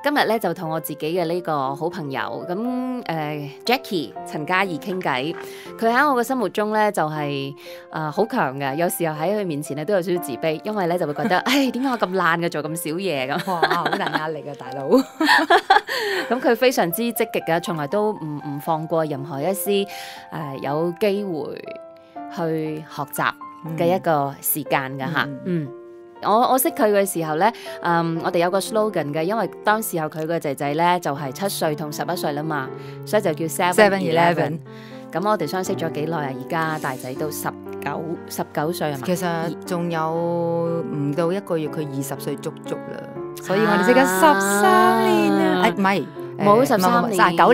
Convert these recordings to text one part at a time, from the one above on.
今日咧就同我自己嘅呢個好朋友咁Jackie 陳嘉怡傾偈，佢喺我嘅心目中咧就係好強嘅，有時候喺佢面前咧都有少少自卑，因為咧就會覺得，唉，點解我咁懶嘅做咁少嘢咁？哇，好大壓力啊，大佬！咁佢非常之積極嘅，從來都唔放過任何一絲有機會去學習嘅一個時間㗎嚇，我識佢嘅時候咧，我哋有個 slogan 嘅，因為當時候佢個仔仔咧就係7歲同11歲啦嘛，所以就叫 7-11。咁我哋相識咗幾耐啊？而家大仔都19歲係嘛？其實仲有唔到1個月，佢20歲足啦，所以我哋識緊13年啊！唔係冇13年，9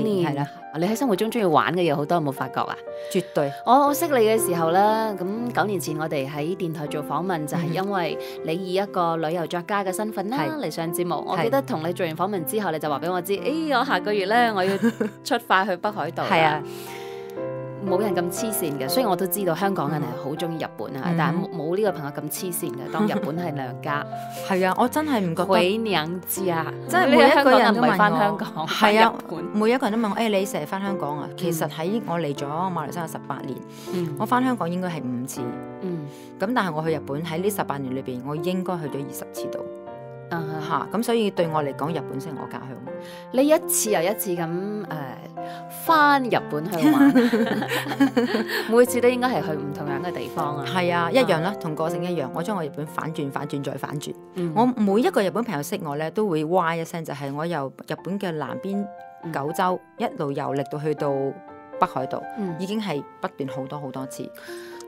年係啦。你喺生活中中意玩嘅嘢好多，有冇發覺啊？絕對。我識你嘅時候咧，咁9年前我哋喺電台做訪問，就係因為你以一個旅遊作家嘅身份啦嚟上節目。我記得同你做完訪問之後，你就話俾我知，我下個月咧我要出發去北海道。係啊。冇人咁黐線嘅，雖然我都知道香港人係好中意日本啊，但係冇呢個朋友咁黐線嘅，當日本係娘家。係啊，我真係唔覺得。回娘家，真係每一個人都問翻香港，係啊，每一個人都問我，你成日翻香港啊？其實喺我嚟咗馬來西亞18年，我翻香港應該係5次。咁但係我去日本喺呢18年裏邊，我應該去咗20次度。咁所以對我嚟講，日本先係我家鄉。你一次又一次咁翻日本去玩，每次都應該係去唔同樣嘅地方啊。係啊，一樣啦，同個性一樣。我將我日本反轉再反轉。我每一個日本朋友識我咧，都會哇一聲，就係我由日本嘅南邊九州一路遊歷到去到北海道，已經係不斷好多次。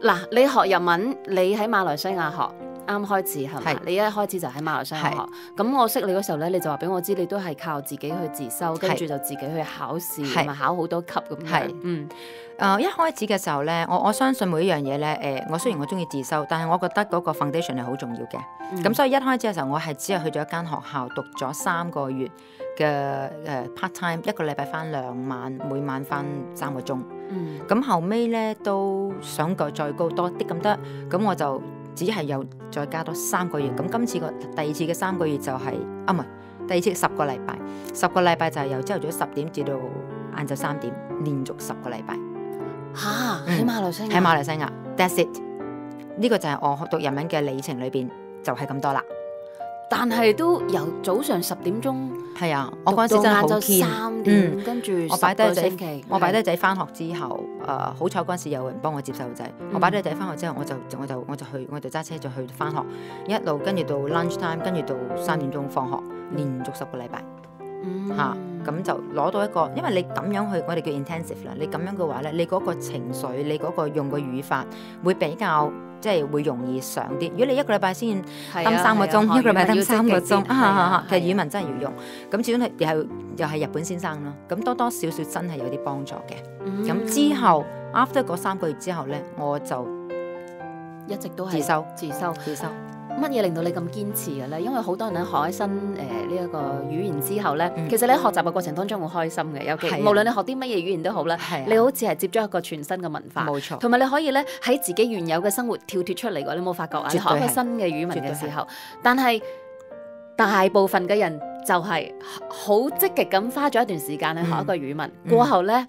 嗱，你學日文，你喺馬來西亞學。啱開始係咪？你一開始就喺馬來西亞學。咁我識你嗰時候咧，你就話俾我知，你都係靠自己去自修，跟住就自己去考試，同埋考好多級咁樣。一開始嘅時候咧，我相信每一樣嘢咧，我雖然我中意自修，但係我覺得嗰個 foundation 係好重要嘅。咁所以一開始嘅時候，我係只係去咗一間學校讀咗3個月嘅part time，一個禮拜翻2晚，每晚翻3個鐘。咁後尾咧都想再高多啲咁得，咁我就只係又再加多3個月，咁今次第2次嘅3個月就係唔係第2次10個禮拜，10個禮拜就係由朝頭早10點至到晏晝3點，連續10個禮拜。喺馬來西亞？喺馬來西亞 ，that's it。呢個就係我學讀日文嘅里程裏邊就係咁多啦。但係都由早上10點鐘，係啊，我嗰陣時真係好堅。3點，跟住我擺低仔，我擺低仔仔翻學之後，好彩嗰陣時有人幫我接細路仔。我擺低仔翻學之後，我就揸車就去翻學，一路跟住到 lunch time， 跟住到3點鐘放學，連續10個禮拜。咁就攞到一個，因為你咁樣去，我哋叫 intensive 啦。你咁樣嘅話咧，你嗰個情緒，你嗰個用個語法會比較即係會容易上啲。如果你一個禮拜先登3個鐘，一個禮拜登3個鐘，其實語文真係要用。咁始終係又係日本先生咯。咁多多少少真係有啲幫助嘅。咁之後 after 嗰3個月之後咧，我就一直都係自修。乜嘢令到你咁堅持嘅咧？因為好多人咧學新呢一個語言之後咧，其實你喺學習嘅過程當中好開心嘅，尤其無論你學啲乜嘢語言都好啦，你好似係接咗一個全新嘅文化，冇錯。同埋你可以咧喺自己原有嘅生活跳脫出嚟㗎，你冇發覺啊？你學一個新嘅語文嘅時候，但係大部分嘅人就係好積極咁花咗一段時間去學一個語文，過後咧。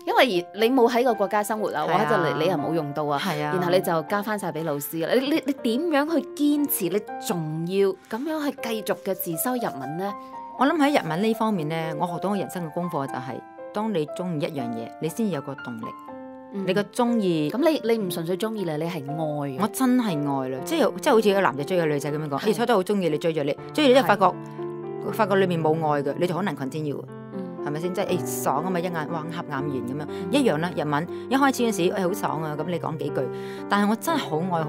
因為你冇喺個國家生活啊，或者你又冇用到啊，然後你就交翻晒俾老師啦。你點樣去堅持？你仲要咁樣去繼續嘅自修日文呢？我諗喺日文呢方面呢，我學到我人生嘅功課就係，當你中意一樣嘢，你先有個動力。你個中意，咁你唔純粹中意你係愛。我真係愛啦，即係好似個男仔追個女仔咁樣講，你初都好中意，你追咗你之後發覺裏面冇愛嘅，你就好難 continue。係咪先？即係爽啊嘛，一眼哇合眼緣咁樣一樣啦。日文一開始嗰時好爽啊，咁你講幾句，但係我真係好愛。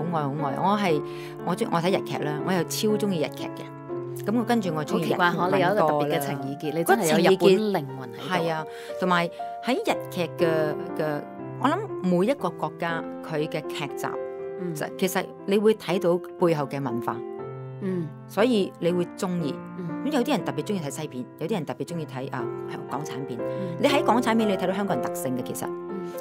我睇日劇啦，我又超中意日劇嘅。咁我跟住我中意日文歌啦。你有一個特別嘅情意結，你真係有日本靈魂喺度。係啊，同埋喺日劇嘅，我諗每一個國家佢嘅劇集，其實你會睇到背後嘅文化。所以你會中意。咁有啲人特別中意睇西片，有啲人特別中意睇港產片。你喺港產片你睇到香港人特性嘅，其實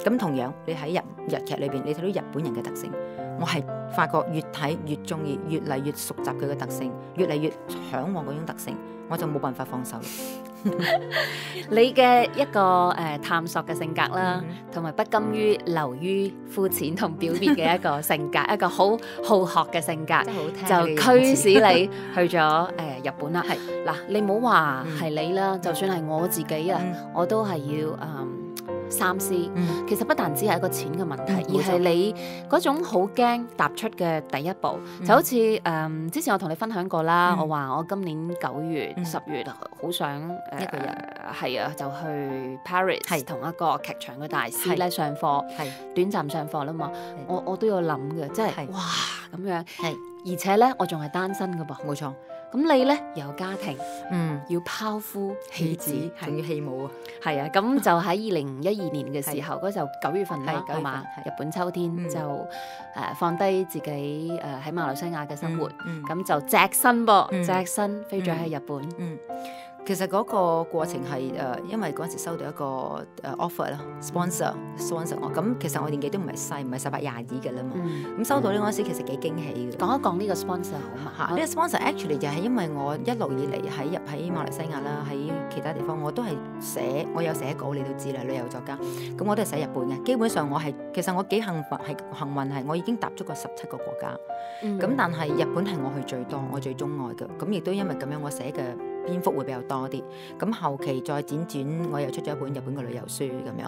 咁同樣你喺日劇裏邊你睇到日本人嘅特性。我係發覺越睇越中意，越嚟越熟習佢嘅特性，越嚟越嚮往嗰種特性。我就冇辦法放手。你嘅一個探索嘅性格啦，同埋不甘於流於膚淺同表面嘅一個性格，一個好好學嘅性格，就驅使你去咗日本啦。係嗱，你唔好話係你啦，就算係我自己啊，我都係要三思。其實不但只係一個錢嘅問題，而係你嗰種好驚踏出嘅第一步，就好似之前我同你分享過啦，我話我今年9月、10月好想一個人係啊，就去 Paris 同一個劇場嘅大師咧上課，短暫上課啦嘛，我都要諗嘅，即係哇咁樣，而且咧我仲係單身㗎噃，冇錯。咁你咧有家庭，要拋夫棄子，仲要棄母啊，係啊，咁就喺2012年嘅時候，嗰時候9月份啦，係嘛？日本秋天就放低自己喺馬來西亞嘅生活，咁就隻身飛咗去日本。其實嗰個過程係因為嗰陣時收到一個offer 啦，sponsor 我，咁其實我年紀都唔係細，唔係18、22嘅啦嘛，咁收到呢嗰陣時其實幾驚喜嘅。講一講呢個 sponsor 好嘛？呢個 sponsor actually 就係因為我一路以嚟喺馬來西亞啦，喺其他地方我都係我有寫稿，你都知啦，旅遊作家，咁我都係寫日本嘅。基本上其實我幾幸運係我已經踏足過17個國家，咁但係日本係我去最多，我最鍾愛嘅，咁亦都因為咁樣我寫嘅篇幅會比較多啲，咁後期再輾轉，我又出咗一本日本嘅旅遊書咁樣，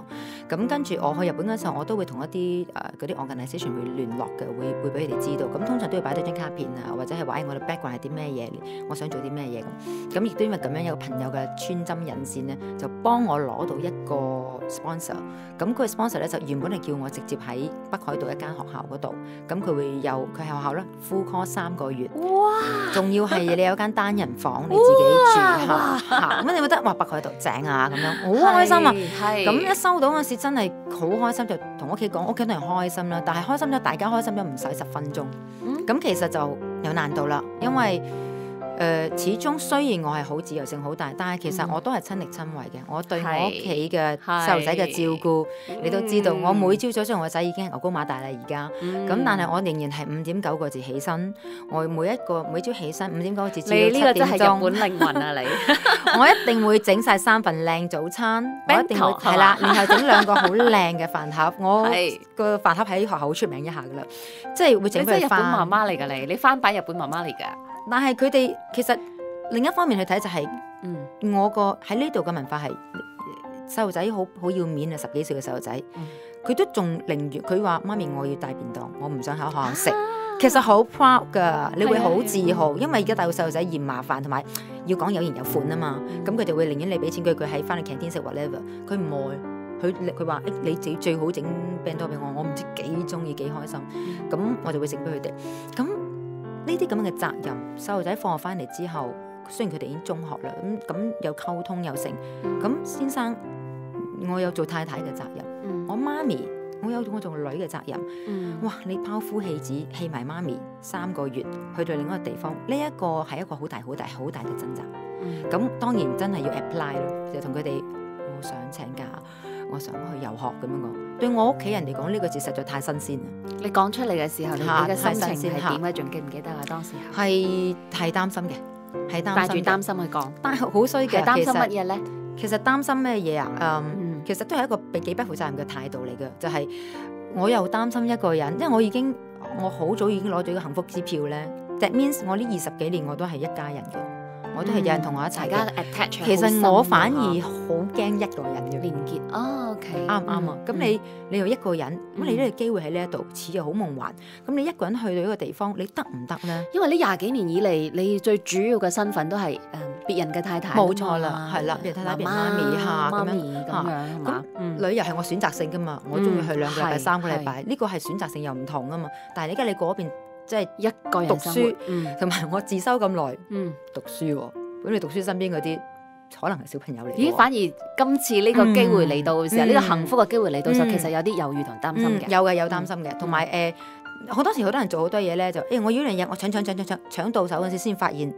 咁跟住我去日本嗰時候，我都會同一啲嗰啲 organisation 會聯絡嘅，會俾佢哋知道，咁通常都要擺低張卡片啊，或者係話我哋 background 係啲咩嘢，我想做啲咩嘢咁，亦都因為咁樣有個朋友嘅穿針引線咧，就幫我攞到一個 sponsor， 咁佢嘅 sponsor 咧就原本係叫我直接喺北海道一間學校嗰度，咁佢會有佢係學校咧 full course 3個月，哇！仲要係你有間單人房你自己。住下，咁你覺得哇北海道正啊咁樣，好開心啊！咁一收到嗰時真係好開心，就同屋企講，屋企人開心啦。但係開心咗，大家開心咗唔使10分鐘。咁其實就有難度啦，因為始終雖然我係好自由性好大，但係其實我都係親力親為嘅。我對我屋企嘅細路仔嘅照顧，你都知道。我每朝早雖然我仔已經係牛高馬大啦而家，咁但係我仍然係5點9個字起身。我每朝起身5點9個字，你呢個真係日本靈魂啊！你我一定會整晒3份靚早餐，我一定會係啦，然後整2個好靚嘅飯盒。我個飯盒喺學校好出名一下噶啦，即係會整俾佢翻。日本媽媽嚟㗎你翻版日本媽媽嚟㗎。但係佢哋其實另一方面去睇就係，我個喺呢度嘅文化係細路仔好要面啊，10幾歲嘅細路仔，佢都仲寧願佢話媽咪我要帶便當，我唔想喺學校食。其實好 proud 㗎，你會好自豪，因為而家帶個細路仔嫌麻煩，同埋要講有型有款啊嘛。咁佢哋會寧願你俾錢佢喺翻去 canteen 食 whatever，佢唔愛，佢話你最好整便當俾我，我唔知幾中意幾開心，咁我就會整俾佢哋。咁呢啲咁嘅責任，細路仔放學翻嚟之後，雖然佢哋已經中學啦，咁有溝通有成，咁先生我有做太太嘅責任，我媽咪我有我做女嘅責任，哇！你拋夫棄子棄埋媽咪3個月去到另一個地方，呢一個係一個好大嘅掙扎。咁當然真係要 apply 咯，就同佢哋我想請假，我想去遊學咁樣講。對我屋企人嚟講，呢個字實在太新鮮啦！你講出嚟嘅時候，你嘅心情係點咧？仲記唔記得啊？當時係擔心嘅，係擔心嘅，帶住擔心去講，但係好衰嘅。擔心乜嘢咧？其實擔心咩嘢啊？其實都係一個幾不負責任嘅態度嚟嘅，就係我又擔心一個人，因為我好早已經攞咗個幸福支票咧。That means 我呢20幾年我都係一家人嘅。我都係有人同我一齊嘅，其實我反而好驚一個人嘅連結。OK，啱唔啱啊？咁你又一個人，咁你呢個機會喺呢一度，似又好夢幻。咁你一個人去到一個地方，你得唔得咧？因為呢20幾年以嚟，你最主要嘅身份都係別人嘅太太。冇錯啦，係啦，別人太太、別人媽咪嚇咁樣係嘛？旅遊係我選擇性噶嘛，我中意去2個禮拜、3個禮拜，呢個係選擇性又唔同啊嘛。但係而家你嗰邊。即係一個人讀書，同埋我自修咁耐，讀書喎。咁你讀書身邊嗰啲可能係小朋友嚟。咦？反而今次呢個機會嚟到嘅時候，呢個幸福嘅機會嚟到時候，其實有啲猶豫同擔心嘅。有擔心嘅，同埋好多時好多人做好多嘢咧，就我要呢樣嘢，我搶到手嗰陣時，先發現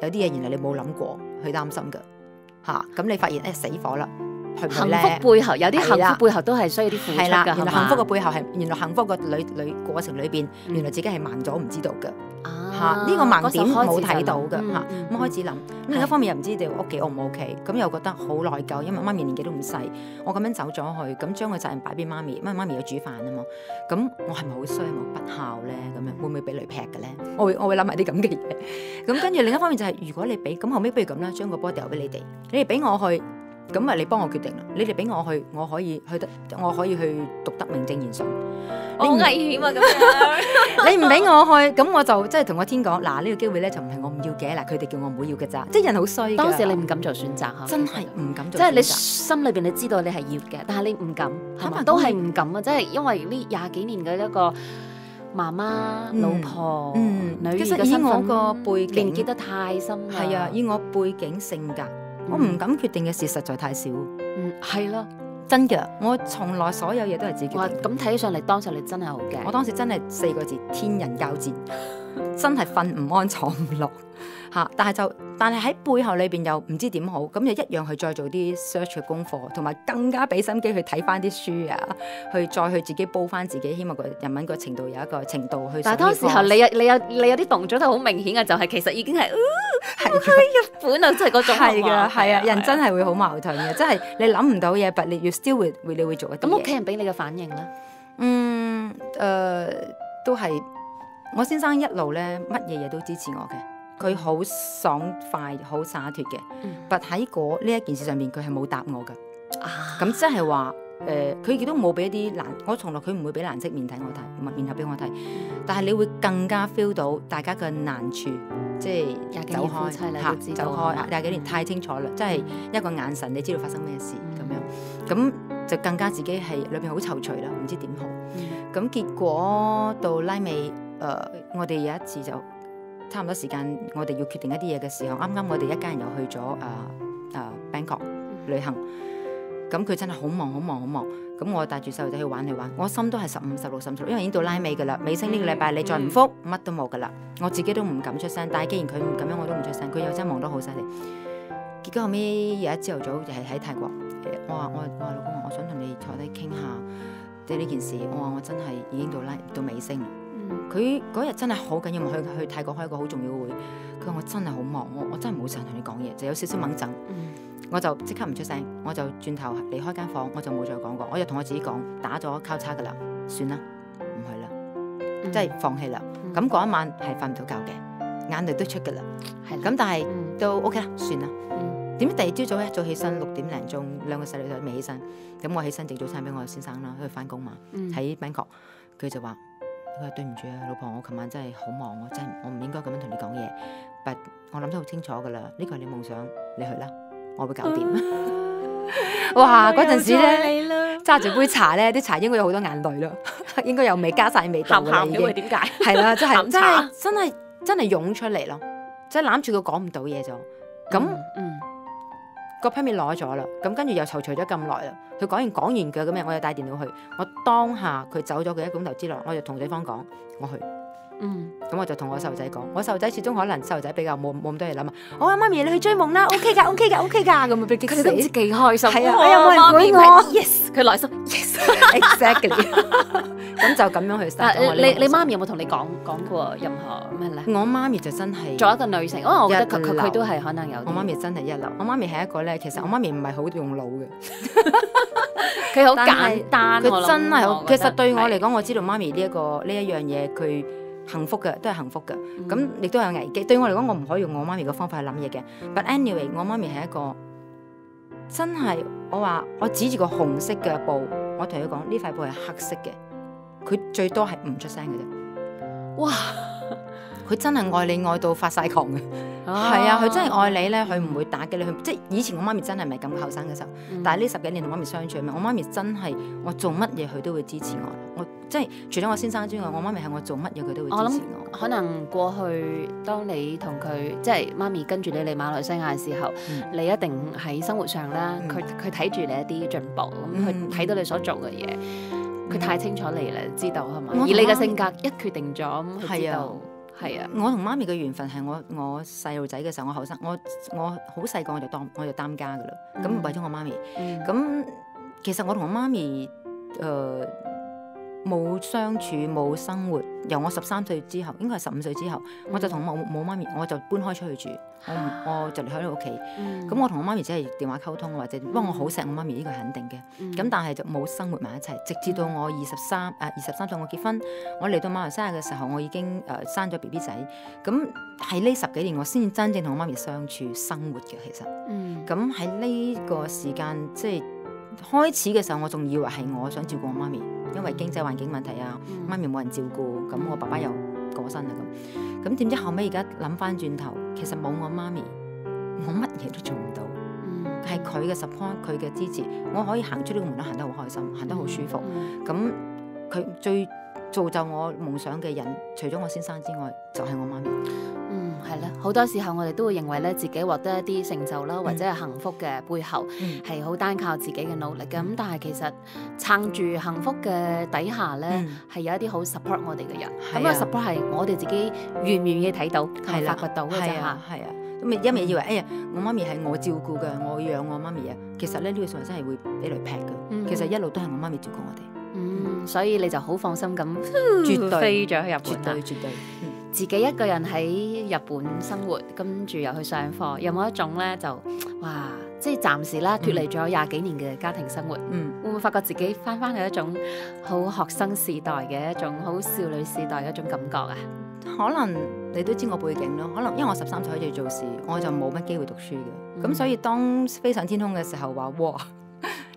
有啲嘢原來你冇諗過去擔心㗎嚇。咁你發現死火啦！幸福背後有啲幸福背後都係需要啲付出㗎，係嘛？原來幸福嘅背後係原來幸福個旅過程裏邊，原來自己係盲咗唔知道㗎。呢個盲點冇睇到嘅嗯嚇，咁開始諗。咁另一方面又唔知道屋企 O 唔 OK，咁又覺得好內疚，因為媽咪年紀都唔細，我咁樣走咗去，咁將個責任擺俾媽咪，因為媽咪要煮飯啊嘛。咁我係咪好衰，我不孝咧？咁樣會唔會俾雷劈嘅咧？我會諗埋啲咁嘅嘢。咁跟住另一方面就係、如果你俾，咁後尾不如咁啦，將個波掉俾你哋，你哋俾我去。咁咪你幫我決定啦！你哋俾我去，我可以去得，我可以去讀得名正言順。好危險啊！咁樣你唔俾我去，咁我就即係同個天講，嗱呢個機會咧就唔係我唔要嘅，嗱佢哋叫我唔好要嘅咋，即係人好衰㗎。當時你唔敢做選擇嚇，真係唔敢做選擇，即係你心裏邊你知道你係要嘅，但係你唔敢，係嘛？都係唔敢啊！即係因為呢廿幾年嘅一個媽媽、老婆、女兒嘅身份，我個背景連結得太深啦。係啊，以我背景性格，我唔敢決定嘅事實在太少。係咯，真嘅，我從來所有嘢都係自己決定。咁睇起上嚟，當時你真係好驚。我當時真係4個字：天人交戰，真係瞓唔安，坐唔落嚇。但係喺背後裏邊又唔知點好，咁就一樣去再做啲 search 嘅功課，同埋更加俾心機去睇翻啲書啊，再去自己煲翻自己，希望個日文個程度有一個程度去。但係當時候你有啲動作都好明顯嘅，就係其實已經係日本啊，即係嗰種係㗎，係啊，人真係會好矛盾嘅，即係你諗唔到嘢，but 你 you still 會做一啲嘢。咁屋企人俾你嘅反應咧？都係我先生一路咧，乜嘢嘢都支持我嘅。佢好爽快，好灑脱嘅。但喺呢一件事上面，佢係冇答我㗎。咁即係話，佢亦都冇俾一啲難，我從來佢唔會俾難色面睇我睇，面口俾我睇。但係你會更加 feel 到大家嘅難處，即係走開，走開。廿幾年太清楚啦，即係一個眼神，你知道發生咩事咁樣。咁就更加自己係裏邊好躊躇啦，唔知點好。咁結果到拉尾，我哋有一次就。差唔多時間，我哋要決定一啲嘢嘅時候，啱啱我哋一家人又去咗Bangkok 旅行，咁佢真係好忙，咁我帶住細路仔去玩，我心都係15、16、16，因為已經到拉尾噶啦，尾聲呢個禮拜你再唔復，乜都冇噶啦，我自己都唔敢出聲，但係既然佢唔咁樣，我都唔出聲，佢又真係忙得好犀利。結果後尾有一朝頭早就係喺泰國，我話老公，我想同你坐低傾下即係呢件事，我話我真係已經到尾聲啦。佢嗰日真係好緊要，我去泰國開一個好重要嘅會。佢話我真係好忙，我真係冇時間同你講嘢，就有少少掹震。我就即刻唔出聲，我就轉頭離開間房，我就冇再講過。我就同我自己講，打咗交叉噶啦，算啦，唔去啦，即係放棄啦。咁嗰一晚係瞓唔到覺嘅，眼淚都出噶啦。咁但係都 OK 啦，算啦。點知第二朝早一早起身6點零鐘，2個細路仔未起身，咁我起身整早餐俾我先生啦，去翻工嘛，喺 Bangkok，佢就話。佢話對唔住啊，老婆，我琴晚真係好忙，我唔應該咁樣同你講嘢。但我諗得好清楚噶啦，呢個係你夢想，你去啦，我會搞掂。哇！嗰陣時咧，揸住杯茶咧，啲茶應該有好多眼淚咯，應該有味加晒味道啦，已經。點解？係啦，真係湧出嚟咯，即係攬住佢講唔到嘢咗。咁個 permit 攞咗啦，咁跟住又躊躇咗咁耐啦。佢講完嘅咁樣，我又帶電腦去。我當下佢走咗佢1個鐘頭之內，我就同對方講我去。咁我就同我細路仔講，我細路仔始終可能細路仔比較冇咁多嘢諗啊。我話媽咪你去追夢啦 ，OK 噶咁啊，俾佢激死。佢哋都唔知幾開心。係啊，哎呀冇人管我 ，yes， 佢內心 yes，exactly。咁就咁樣去 start。你媽咪有冇同你講過任何咩咧？我媽咪就真係作為一個女性，因為我覺得佢都係可能有。我媽咪真係一流。我媽咪係一個咧，其實我媽咪唔係好用腦嘅。佢好簡單，佢真係好。其實對我嚟講，我知道媽咪呢一樣嘢，佢幸福嘅，都係幸福嘅。咁亦都有危機。對我嚟講，我唔可以用我媽咪嘅方法去諗嘢嘅。But anyway，我媽咪係一個真係，我話我指住個紅色嘅布，我同佢講呢塊布係黑色嘅。佢最多係唔出聲嘅啫。哇！佢真係愛你愛到發晒狂嘅。係啊，佢真係愛你咧，佢唔會打擊你。即係以前我媽咪真係唔係咁後生嘅時候，但係呢10幾年同媽咪相處，我媽咪真係我做乜嘢佢都會支持我。我即係除咗我先生之外，我媽咪係我做乜嘢佢都會支持我。可能過去當你同佢即係媽咪跟住你嚟馬來西亞嘅時候，你一定喺生活上啦，佢睇住你一啲進步，咁佢睇到你所做嘅嘢，佢太清楚你啦，知道係嘛？而你嘅性格一決定咗，咁佢知道。係啊，我同媽咪嘅緣分係我細路仔嘅時候，我後生，我好細個我就擔家噶啦。咁為咗我媽咪，咁其實我同我媽咪冇相處冇生活。由我13歲之後，應該係15歲之後，我就同我媽咪，我就搬開出去住，我就離開咗屋企。咁我同我媽咪只係電話溝通，或者不過我好錫我媽咪，呢個係肯定嘅。咁但係就冇生活埋一齊，直至到我23歲我結婚，我嚟到馬來西亞嘅時候，我已經生咗 BB 仔。咁喺呢10幾年，我先至真正同我媽咪相處生活嘅。其實，咁喺呢個時間即係開始嘅時候，我仲以為係我想照顧我媽咪，因為經濟環境問題啊，媽咪冇人照顧，咁我爸爸又過身啦咁點知後尾而家諗翻轉頭，其實冇我媽咪，我乜嘢都做唔到，係佢嘅 support， 佢嘅支持，我可以行出呢個門口行得好開心，行得好舒服。咁佢最造就我夢想嘅人，除咗我先生之外，就係我媽咪。係啦，好多時候我哋都會認為咧，自己獲得一啲成就啦，或者係幸福嘅背後係好單靠自己嘅努力嘅。咁但係其實撐住幸福嘅底下咧，係有一啲好 support 我哋嘅人。咁個 support 係我哋自己願唔願意睇到，係發掘到嘅啫嚇。係啊，咁一味以為哎呀，我媽咪係我照顧嘅，我養我媽咪啊。其實咧呢個數真係會俾雷劈嘅。其實一路都係我媽咪照顧我哋。所以你就好放心咁絕對飛咗去日本啦。絕對。自己一個人喺日本生活，跟住又去上課，有冇一種咧就哇，即係暫時啦脫離咗20幾年嘅家庭生活，會唔會發覺自己翻去一種好學生時代嘅一種好少女時代嘅一種感覺啊？可能你都知我背景咯，可能因為我13歲開始做事，我就冇乜機會讀書嘅，咁所以當飛上天空嘅時候話哇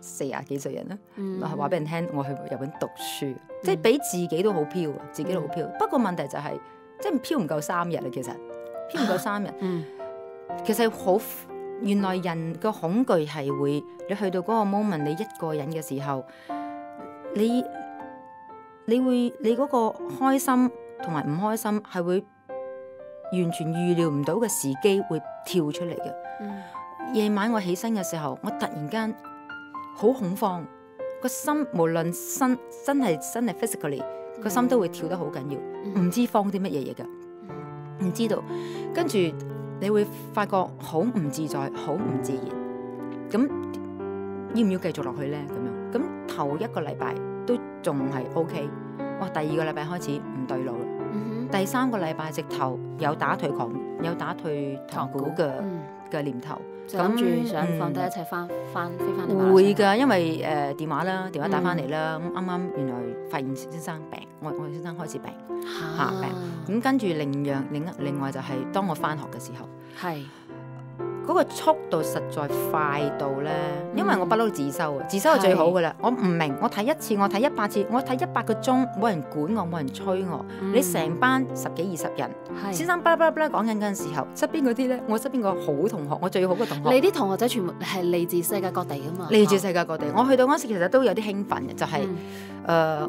40幾歲人啦，話俾人聽我去日本讀書，即係俾自己都好飄，自己都好飄。不過問題就係即係飄唔夠3日啊，其實飄唔夠3日。其實好，原來人個恐懼係會，你去到嗰個 moment， 你一個人嘅時候，你嗰個開心同埋唔開心係會完全預料唔到嘅時機會跳出嚟嘅。夜晚我起身嘅時候，我突然間好恐慌，個心無論真係 physically。個心都會跳得好緊要，唔知慌啲乜嘢嘢㗎，唔知道，跟住你會發覺好唔自在，好唔自然，咁要唔要繼續落去咧？咁樣，咁頭1個禮拜都仲係 OK， 哇！第2個禮拜開始唔對路啦，第3個禮拜直頭有打退堂鼓嘅念頭。諗住想放低一齊飛翻嚟。會㗎，因為電話打翻嚟啦，咁啱啱原來發現先生病，我先生開始病病，咁跟住另外就係當我翻學嘅時候，係嗰個速度實在快到咧，因為我不嬲自修係最好㗎啦。我唔明，我睇1次，我睇100次，我睇100個鐘，冇人管我，冇人催我。你成班10幾20人，先生巴拉巴拉講緊嗰陣時候，側邊嗰啲咧，我側邊個好同學，我最好嘅同學。你啲同學仔全部係嚟自世界各地㗎嘛？嚟自世界各地。我去到嗰陣時其實都有啲興奮嘅，就係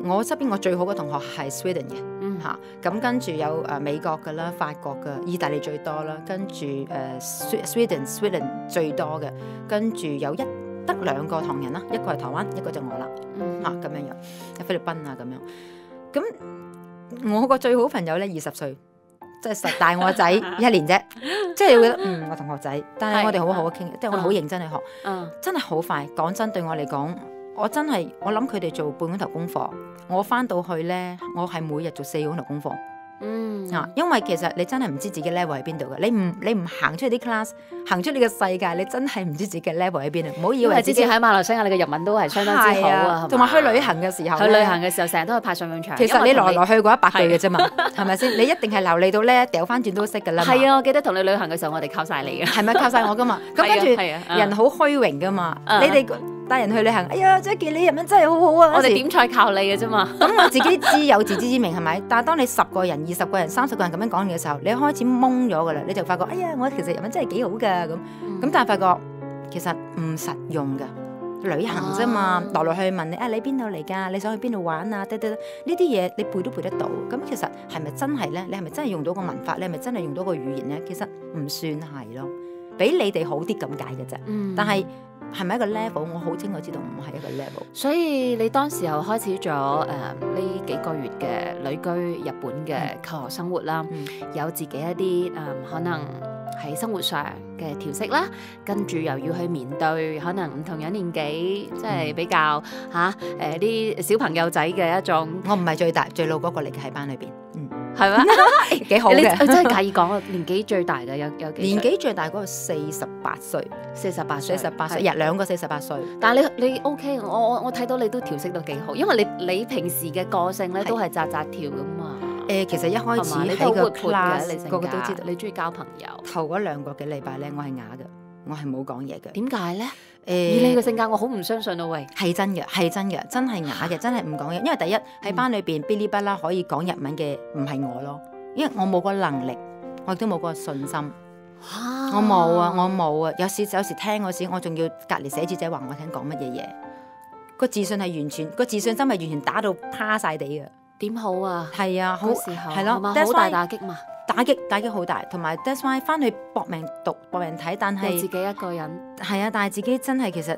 我側邊我最好嘅同學係 Sweden 嘅嚇，咁跟住有美國嘅啦、法國嘅、意大利最多啦，跟住Sweden 最多嘅，跟住有得2個唐人啦，一個係台灣，一個就我啦嚇，咁樣樣，菲律賓啊咁樣。咁我個最好朋友咧20歲，即係實大我仔1年啫，即係會覺得我同學仔，但係我哋好好傾，即係我哋好認真去學，真係好快。講真，對我嚟講，我諗佢哋做半個鐘頭功課，我翻到去咧，我係每日做4個鐘頭功課。因為其實你真係唔知自己 level 喺邊度嘅，你唔行出去啲 class， 行出你嘅世界，你真係唔知自己 level 喺邊啊！唔好以為之前喺馬來西亞你嘅日文都係相當之好啊，同埋去旅行嘅時候，成日都係派上用場。其實你來來去過100句嘅啫嘛，係咪先？你一定係流利到咧，掉翻轉都識噶啦。係啊，我記得同你旅行嘅時候，我哋靠晒你嘅，係咪靠晒我噶嘛？咁跟住人好虛榮噶嘛，你哋帶人去旅行，哎呀 Jackie 你日文真係好好啊！我哋點菜靠你嘅啫嘛。咁我自己知有自知之明係咪？但係當你10個人、20個人、30個人咁樣講嘅時候，你開始懵咗噶啦，你就發覺哎呀，我其實日文真係幾好噶咁。但係發覺其實唔實用噶，旅行啫嘛，來去問你你邊度嚟㗎？你想去邊度玩啊？呢啲嘢你背都背得到。咁其實係咪真係咧？你係咪真係用到個文法？你係咪真係用到個語言咧？其實唔算係咯，比你哋好啲咁解嘅啫。但係係咪一個 level？我好清楚知道唔係一個 level。所以你當時候開始咗呢幾個月嘅旅居日本嘅求學生活啦，有自己一啲可能喺生活上嘅調適啦，跟住又要去面對可能唔同樣年紀，即係比較啲小朋友仔嘅一種。我唔係最大最老嗰個嚟嘅喺班裏邊，係咩？幾好嘅。你真係介意講年紀最大嘅有幾歲？年紀最大嗰個48歲，48歲，48歲，兩個48歲。但係你 OK，我睇到你都調適到幾好，因為你平時嘅個性咧都係扎扎跳噶嘛。其實一開始你喺個活潑嘅，你個個都知道你中意交朋友。頭嗰2個幾禮拜咧，我係啞嘅，我係冇講嘢嘅。點解咧？以你嘅性格，我好唔相信啊！喂，係真嘅，真係啞嘅，真係唔講嘢。因為第一喺班裏邊，嗶哩吧啦可以講日文嘅唔係我咯，因為我冇個能力，我亦都冇個信心。我冇啊！有時聽嗰時，我仲要隔離寫字仔話我聽講乜嘢嘢。個自信心係完全打到趴晒地嘅。點好啊？係啊，好時候係咯，好大打擊嘛。打擊好大，同埋 that's why 翻去搏命讀搏命睇，但係自己一個人係啊，但係自己真係其實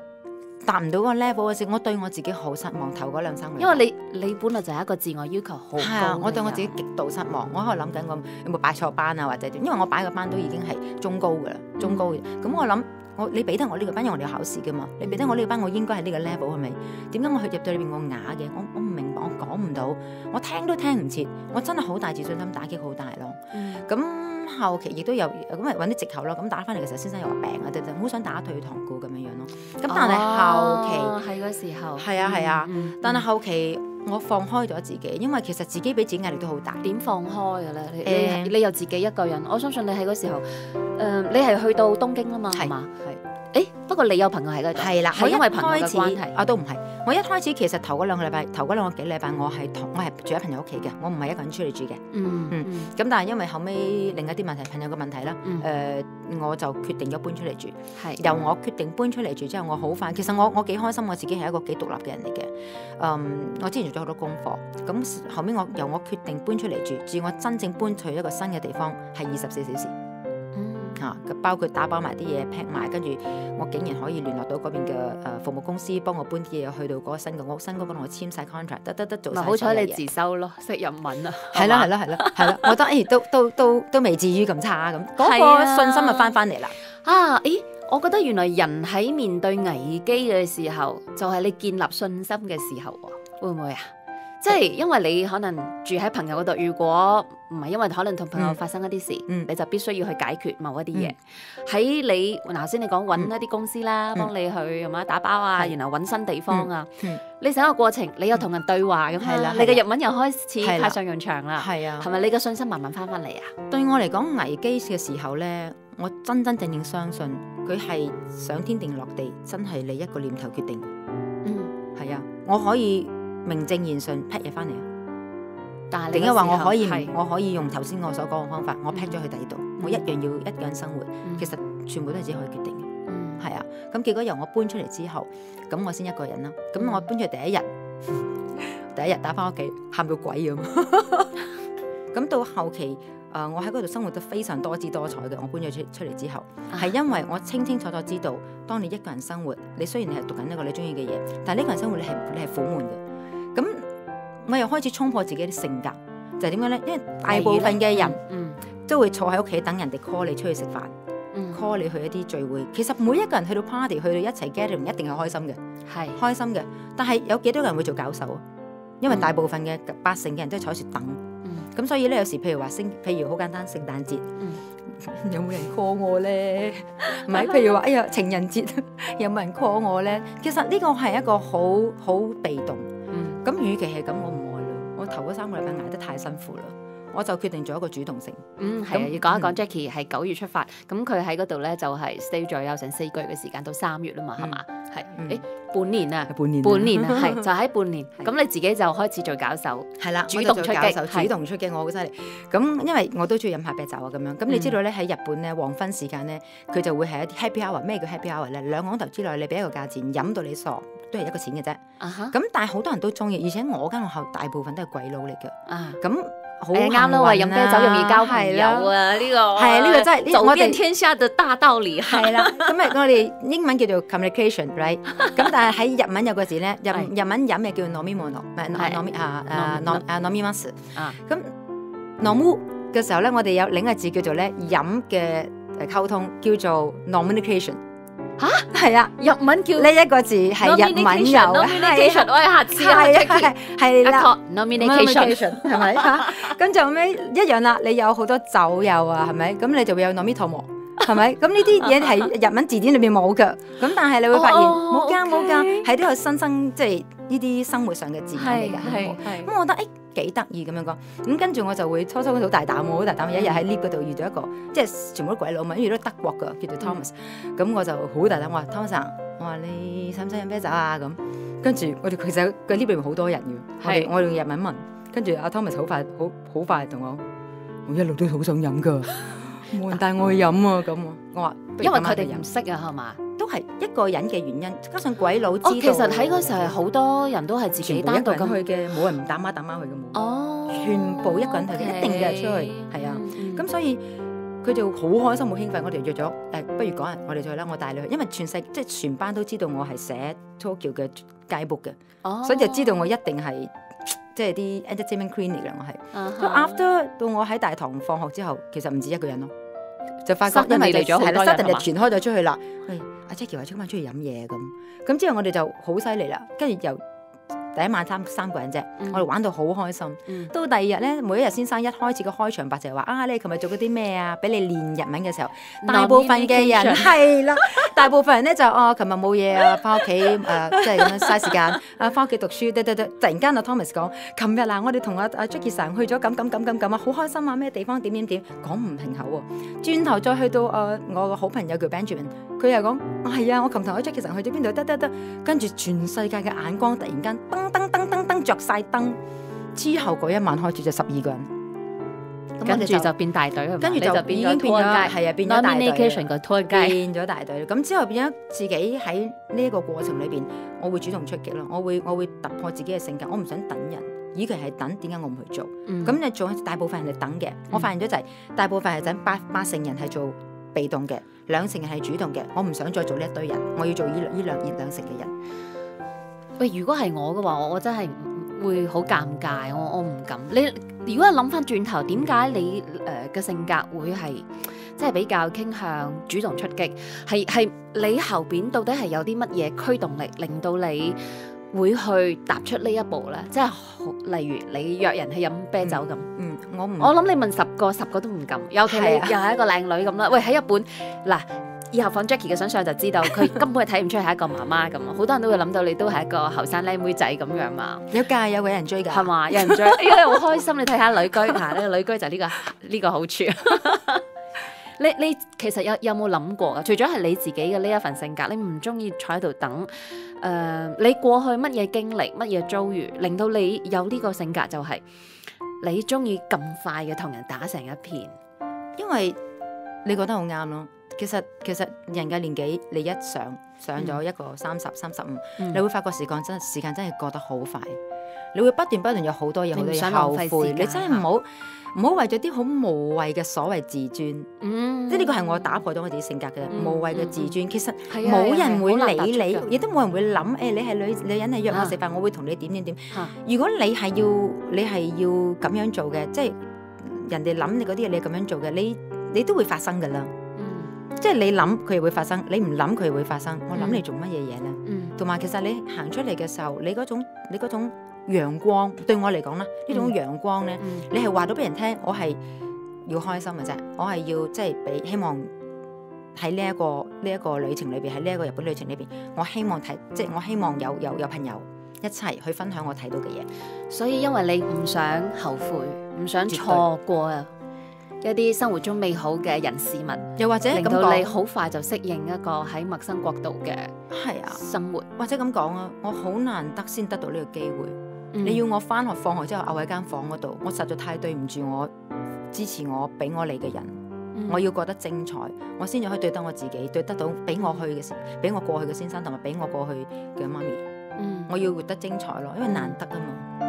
達唔到個 level 嘅時，我對我自己好失望。頭嗰2-3個月，因為你本來就係一個自我要求好高嘅人，我對我自己極度失望。我喺度諗緊我有冇擺錯班啊，或者點？因為我擺個班都已經係中高嘅啦，中高嘅。咁我諗你俾得我呢個班，因為我哋有考試噶嘛，你俾得我呢個班，我應該係呢個 level 係咪？點解我去入到裏邊我啞嘅？我唔明白，我講唔到，我聽都聽唔切，我真係好大自信心打擊好大咯。咁後期亦都有咁咪揾啲藉口咯。咁打翻嚟嘅時候，先生又話病啊，就好想打退堂鼓咁樣咯。咁但係後期係嗰時候係啊，但係後期我放開咗自己，因為其實自己俾自己壓力都好大。點放開嘅咧？你又自己一個人，我相信你喺嗰時候，你係去到東京啦嘛，係嘛？係。不過你有朋友喺嗰度，係啦，係因為朋友嘅關係。都唔係。我一開始其實頭嗰2個禮拜，頭嗰2個幾禮拜，我係住喺朋友屋企嘅，我唔係一個人出嚟住嘅。咁但係因為後尾另一啲問題，朋友嘅問題啦，我就決定咗搬出嚟住。由我決定搬出嚟住之後，我好快。其實我幾開心，我自己係一個幾獨立嘅人嚟嘅。我之前做咗好多功課，咁後尾由我決定搬出嚟住，至我真正搬去一個新嘅地方，係24小時。包括打包埋啲嘢 pack 埋，跟住我竟然可以聯絡到嗰邊嘅服務公司，幫我搬啲嘢去到嗰個新嘅屋，新嗰度我簽晒 contract，得做晒。好彩你自修咯，識日文啊。係啦，我覺得都未至於咁差咁，嗰個信心就翻嚟啦。我覺得原來人喺面對危機嘅時候，就係你建立信心嘅時候喎，會唔會啊？即係因為你可能住喺朋友嗰度，如果唔係因為可能同朋友發生一啲事，你就必須要去解決某一啲嘢。喺你頭先你講揾一啲公司啦，幫你去打包啊，然後揾新地方啊。你成個過程，你有同人對話咁嘛？你嘅日文又開始派上用場啦。係啊，係咪你嘅信心慢慢翻嚟啊？對我嚟講，危機嘅時候咧，我真正相信佢係上天定落地，真係你一個念頭決定。係啊，我可以名正言順 pack 嘢翻嚟啊！但係點解話我可以用頭先我所講嘅方法，我 pack 咗去第二度，我一樣要一個人生活。其實全部都係自己可以決定嘅。係啊，咁結果由我搬出嚟之後，咁我先一個人啦。咁我搬出嚟第一日打翻屋企，喊到鬼咁。咁到後期，我喺嗰度生活得非常多姿多彩嘅。我搬咗出嚟之後，係因為我清楚知道，當你一個人生活，你雖然你係讀緊一個你中意嘅嘢，但係呢個人生活你係苦悶嘅。咁我又開始衝破自己啲性格，就係點解咧？因為大部分嘅人都會坐喺屋企等人哋 call 你出去食飯，call 你去一啲聚會。其實每一個人去到 party，去到一齊 gathering，一定係開心嘅，係開心嘅。但係有幾多個人會做搞手啊？因為大部分嘅80%嘅人都係坐喺度等。咁所以咧，有時譬如話譬如好簡單，聖誕節，有冇人 call 我咧？唔係，譬如話，哎呀，情人節有冇人 call 我咧？其實呢個係一個好被動。咁與其係咁，我唔愛啦。我頭嗰3個禮拜捱得太辛苦啦，我就決定做一個主動性。係啊，要講一講 Jackie 係9月出發，咁佢喺嗰度咧就係 stay 咗有成4個月嘅時間，到3月啦嘛，係嘛？係半年啊，半年啊，係就喺半年。咁你自己就開始做搞手，係啦，主動出擊，主動出擊，我好犀利。咁因為我都中意飲下啤酒啊，咁樣。咁你知道咧喺日本咧黃昏時間咧，佢就會係一啲 happy hour。咩叫 happy hour 咧？2個鐘頭之內你俾一個價錢，飲到你傻，都係一個錢嘅啫。咁但係好多人都中意，而且我間學校大部分都係鬼佬嚟嘅。咁好啱啦，話飲啤酒容易交朋友啊！呢個係啊，呢個真係走遍天下嘅大道理。係啦，咁我哋英文叫做 communication，right？ 咁但係喺日文有個字咧，日文飲嘅叫 nomimono， 唔係nomimasu。咁 nomu 嘅時候咧，我哋有另一個字叫做咧飲嘅溝通，叫做 communication。嚇係啊，日文叫呢一個字係日文有，nomination，我係下次啊係啦。 ，nomination 係咪嚇？咁就尾一樣啦。你有好多酒友啊，係咪？咁你就會有 nomitomo，係咪？咁呢啲嘢係日文字典裏面冇嘅。咁但係你會發現冇㗎，係都有新生，即係呢啲生活上嘅字眼嚟㗎。咁我覺得幾得意咁樣講。咁跟住我就會初初好大膽喎，好大膽。有一日喺 lift 嗰度遇到一個，即係全部都鬼佬嘛，遇到德國嘅叫做 Thomas。咁我就好大膽，我話 Thomas，我話你使唔使飲啤酒啊？咁跟住我哋其實個 lift 裏面好多人嘅，我用日文問。跟住阿 Thomas 好快同我一路都好想飲㗎，冇人帶我去飲啊咁。我話因為佢哋唔識啊，係嘛？都係一個人嘅原因，加上鬼佬知道。其實喺嗰時候好多人都係自己單獨咁去嘅，冇人唔打孖去嘅冇。哦，全部一個人去嘅，一定嘅出去，係啊。咁所以佢就好開心，好興奮。我哋約咗不如講人，我哋就去啦。我帶你去，因為即係全班都知道我係寫 Tokyo 嘅街 book 嘅，所以就知道我一定係即係啲 entertainment queen 嚟嘅。我係。咁 after 到我喺大堂放學之後，其實唔止一個人咯，就發覺因為嚟咗好多人係啦，傳開咗出去啦。阿 Jackie 話今晚出去飲嘢咁之後我哋就好犀利啦，跟住又第一晚三個人啫，我哋玩到好開心。到第二日咧，每一日先生一開始個開場白就係話你琴日做嗰啲咩啊？俾你練日文嘅時候，大部分嘅人係啦，大部分人咧就琴日冇嘢啊，翻屋企即係咁樣嘥時間翻屋企讀書。突然間阿 Thomas 講，琴日嗱我哋同阿 Jackie 上去咗咁啊，好開心啊！咩地方點講唔停口喎。轉頭再去到我個好朋友叫 Benjamin， 佢又講係啊，我琴日同阿 Jackie 上去咗邊度得，跟住全世界嘅眼光突然間燈着晒燈，之後嗰一晚開始就12個人，跟住就變大隊，跟住就已經變咗係啊，變咗大隊，變咗大隊。咁之後變咗自己喺呢一個過程裏邊，我會主動出擊咯，我會突破自己嘅性格，我唔想等人，以佢係等，點解我唔去做？咁你做大部分人係等嘅，我發現咗就係大部分係等八成人係做被動嘅，2成人係主動嘅，我唔想再做呢一堆人，我要做呢兩成嘅人。喂，如果係我嘅話，我真係會好尷尬，我唔敢。你如果諗翻轉頭，點解你嘅性格會係即係比較傾向主動出擊？係你後邊到底係有啲乜嘢驅動力，令到你會去踏出呢一步咧？即係例如你約人去飲啤酒咁。我諗你問10個都唔敢，尤其你又係一個靚女咁啦。喂，喺日本嗱。以後放 Jackie 嘅身上就知道，佢根本係睇唔出係一個媽媽咁。好多人都會諗到你都係一個後生靚妹仔咁樣嘛。有人追㗎，係嘛？有人追，好開心。你睇下旅居呢個旅居就呢個好處。你其實有冇諗過㗎？除咗係你自己嘅呢一份性格，你唔中意坐喺度等。你過去乜嘢經歷、乜嘢遭遇，令到你有呢個性格，就係你中意咁快嘅同人打成一片。因為你覺得好啱咯。其實人嘅年紀，你一上咗一個30、35，你會發覺時間真係過得好快。你會不斷有好多嘢後悔，你真係唔好為咗啲好無謂嘅所謂自尊。即係呢個係我打破咗我自己性格嘅無謂嘅自尊。其實冇人會理你，亦都冇人會諗你係女人，係約我食飯，我會同你點。如果你係要咁樣做嘅，即係人哋諗你嗰啲嘢，你咁樣做嘅，你都會發生㗎啦。即係你諗佢又會發生，你唔諗佢又會發生。我諗你做乜嘢嘢咧？同埋其實你行出嚟嘅時候，你嗰種陽光對我嚟講啦，呢種陽光咧，你係話到俾人聽，我係要開心嘅啫，我係要即係俾希望喺呢一個旅程裏邊，喺呢一個日本旅程裏邊，我希望我希望有朋友一齊去分享我睇到嘅嘢。所以因為你唔想後悔，唔想錯過啊一啲生活中美好嘅人事物，又或者令到你好快就適應一個喺陌生國度嘅生活。或者咁講啊，我好難得先得到呢個機會。你要我翻學放學之後漚喺間房嗰度，我實在太對唔住我支持我俾我嚟嘅人。我要覺得精彩，我先至可以對得我自己，對得到俾我過去嘅先生，同埋俾我過去嘅媽咪。我要活得精彩咯，因為難得啊嘛。